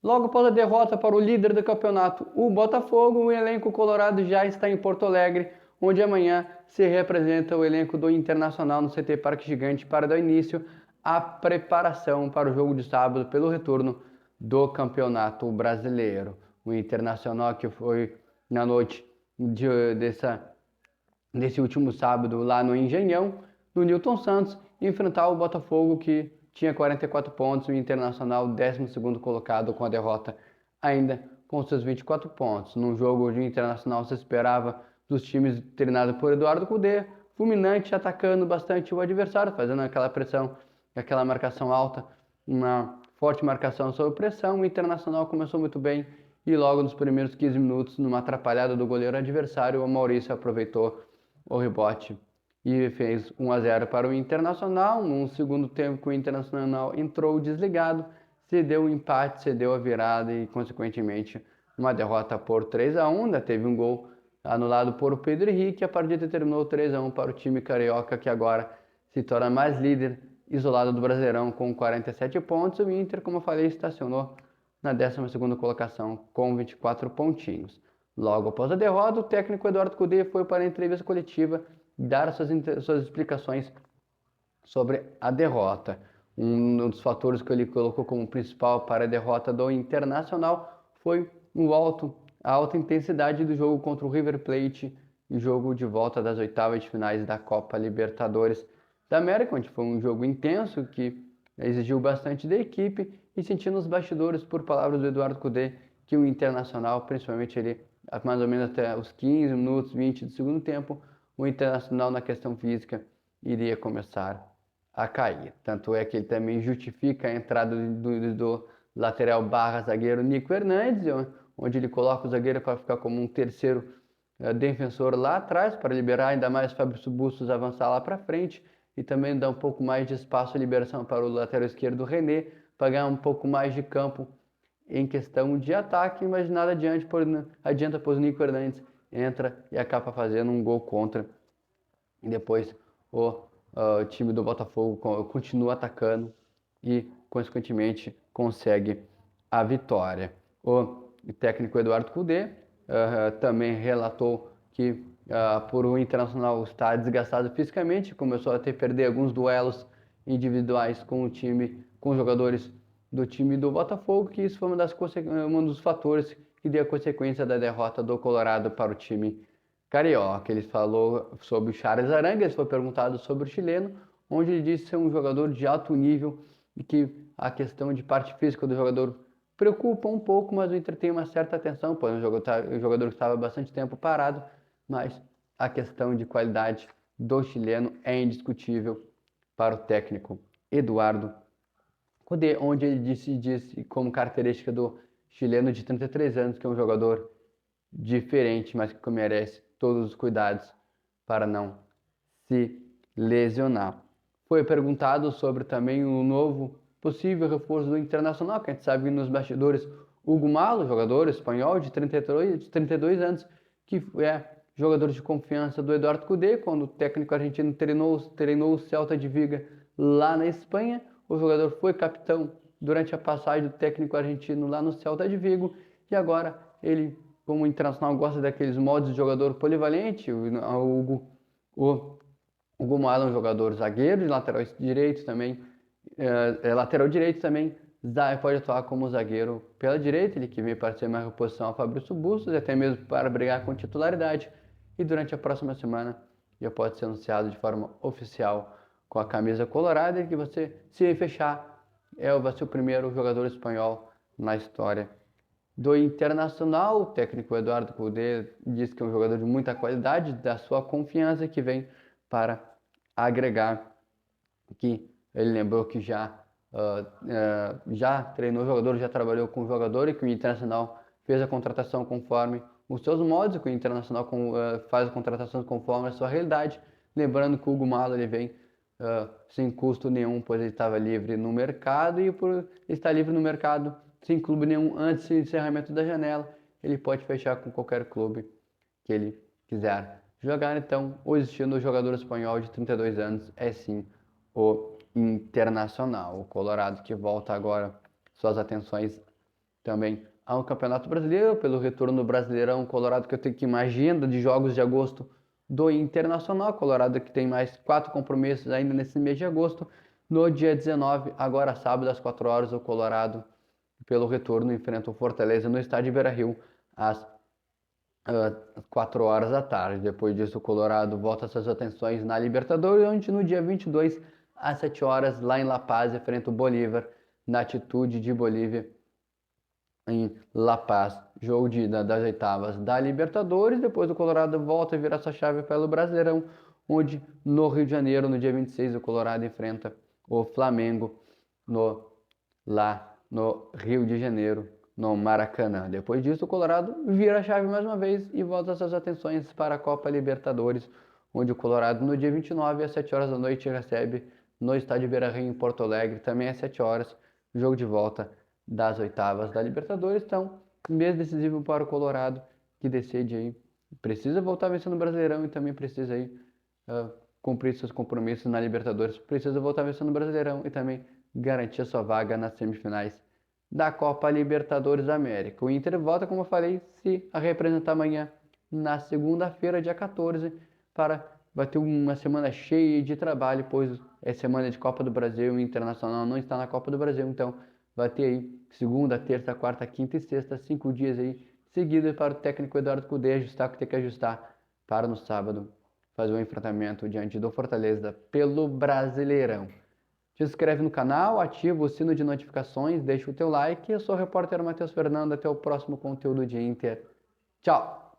Logo após a derrota para o líder do campeonato, o Botafogo, o elenco colorado já está em Porto Alegre, onde amanhã se representa o elenco do Internacional no CT Parque Gigante para dar início à preparação para o jogo de sábado pelo retorno do Campeonato Brasileiro. O Internacional, que foi na noite desse último sábado lá no Engenhão, no Newton Santos, enfrentar o Botafogo, que tinha 44 pontos, o Internacional 12º colocado com a derrota ainda com seus 24 pontos. Num jogo onde o Internacional se esperava dos times treinados por Eduardo Cudê, fulminante, atacando bastante o adversário, fazendo aquela pressão, aquela marcação alta, uma forte marcação sob pressão. O Internacional começou muito bem e logo nos primeiros 15 minutos, numa atrapalhada do goleiro adversário, o Maurício aproveitou o rebote e fez 1-0 para o Internacional. Num segundo tempo que o Internacional entrou desligado, cedeu o empate, cedeu a virada e, consequentemente, uma derrota por 3-1. Ainda teve um gol anulado por Pedro Henrique. A partida terminou 3-1 para o time carioca, que agora se torna mais líder isolado do Brasileirão com 47 pontos. O Inter, como eu falei, estacionou na 12ª colocação com 24 pontinhos. Logo após a derrota, o técnico Eduardo Cudê foi para a entrevista coletiva dar suas explicações sobre a derrota. Um dos fatores que ele colocou como principal para a derrota do Internacional foi a alta intensidade do jogo contra o River Plate, o jogo de volta das oitavas de finais da Copa Libertadores da América, onde foi um jogo intenso que exigiu bastante da equipe, e sentindo nos bastidores, por palavras do Eduardo Cudê, que o Internacional, principalmente ele, mais ou menos até os 15 minutos, 20 do segundo tempo, o Internacional na questão física iria começar a cair. Tanto é que ele também justifica a entrada do lateral barra zagueiro Nico Hernandes, onde ele coloca o zagueiro para ficar como um terceiro defensor lá atrás, para liberar ainda mais Fabrício Bustos avançar lá para frente, e também dar um pouco mais de espaço e liberação para o lateral esquerdo René, para ganhar um pouco mais de campo em questão de ataque, mas nada adianta, pois o Nico Hernandes entra e acaba fazendo um gol contra. E depois o time do Botafogo continua atacando e, consequentemente, consegue a vitória. O técnico Eduardo Cudê também relatou que por o Internacional estar desgastado fisicamente, começou a perder alguns duelos individuais com os jogadores do time do Botafogo, que isso foi um dos fatores que deu a consequência da derrota do Colorado para o time carioca. Ele falou sobre o Charles Arangues, foi perguntado sobre o chileno, onde ele disse ser um jogador de alto nível e que a questão de parte física do jogador preocupa um pouco, mas o Inter tem uma certa atenção, pois o jogador estava bastante tempo parado, mas a questão de qualidade do chileno é indiscutível para o técnico Eduardo Cudê, onde ele disse como característica do chileno de 33 anos, que é um jogador diferente, mas que merece todos os cuidados para não se lesionar. Foi perguntado sobre também o novo possível reforço do Internacional, que a gente sabe que nos bastidores Hugo Malo, jogador espanhol de 32 anos, que é jogador de confiança do Eduardo Cudê, quando o técnico argentino treinou o Celta de Vigo lá na Espanha. O jogador foi capitão durante a passagem do técnico argentino lá no Celta de Vigo, e agora ele, como o Internacional gosta daqueles modos de jogador polivalente, o Hugo Malo é um jogador zagueiro, de lateral direito também, lateral direito também, pode atuar como zagueiro pela direita, ele que vem para ser mais reposição ao Fabrício Bustos, e até mesmo para brigar com titularidade, e durante a próxima semana já pode ser anunciado de forma oficial com a camisa colorada, e que você, se fechar, vai ser o primeiro jogador espanhol na história do Internacional. O técnico Eduardo Cudê diz que é um jogador de muita qualidade, da sua confiança, que vem para agregar, que ele lembrou que já treinou jogador, já trabalhou com jogador, e que o Internacional fez a contratação conforme os seus modos, que o Internacional faz a contratação conforme a sua realidade. Lembrando que o Hugo Malo ele vem sem custo nenhum, pois ele estava livre no mercado, e por estar livre no mercado, sem clube nenhum antes do encerramento da janela, ele pode fechar com qualquer clube que ele quiser jogar. Então, o destino do jogador espanhol de 32 anos é sim o Internacional. O Colorado, que volta agora suas atenções também ao Campeonato Brasileiro, pelo retorno do Brasileirão. Colorado que tem que uma agenda de jogos de agosto do Internacional. Colorado que tem mais 4 compromissos ainda nesse mês de agosto. No dia 19, agora sábado, às 4 horas, o Colorado, pelo retorno, enfrenta o Fortaleza no estádio Beira-Rio, às 4 horas da tarde. Depois disso, o Colorado volta suas atenções na Libertadores, onde no dia 22, às 7 horas, lá em La Paz, enfrenta o Bolívar, na Altitude de Bolívia, em La Paz, jogo de ida das oitavas da Libertadores. Depois o Colorado volta a virar sua chave pelo Brasileirão, onde no Rio de Janeiro, no dia 26, o Colorado enfrenta o Flamengo lá no Rio de Janeiro, no Maracanã. Depois disso, o Colorado vira a chave mais uma vez e volta suas atenções para a Copa Libertadores, onde o Colorado no dia 29, às 7 horas da noite, recebe no estádio Beira-Rio em Porto Alegre, também às 7 horas, jogo de volta das oitavas da Libertadores. Então, mês decisivo para o Colorado, que decide aí, precisa voltar vencendo o Brasileirão e também precisa aí cumprir seus compromissos na Libertadores, precisa voltar vencendo o Brasileirão e também garantir sua vaga nas semifinais da Copa Libertadores da América. O Inter volta, como eu falei, se a representar amanhã, na segunda-feira, dia 14, para bater uma semana cheia de trabalho, pois é semana de Copa do Brasil, o Internacional não está na Copa do Brasil, então vai ter aí segunda, terça, quarta, quinta e sexta, 5 dias aí seguidos para o técnico Eduardo Cudê ajustar o que tem que ajustar para no sábado fazer um enfrentamento diante do Fortaleza pelo Brasileirão. Se inscreve no canal, ativa o sino de notificações, deixa o teu like. Eu sou o repórter Matheus Fernando, até o próximo conteúdo de Inter. Tchau!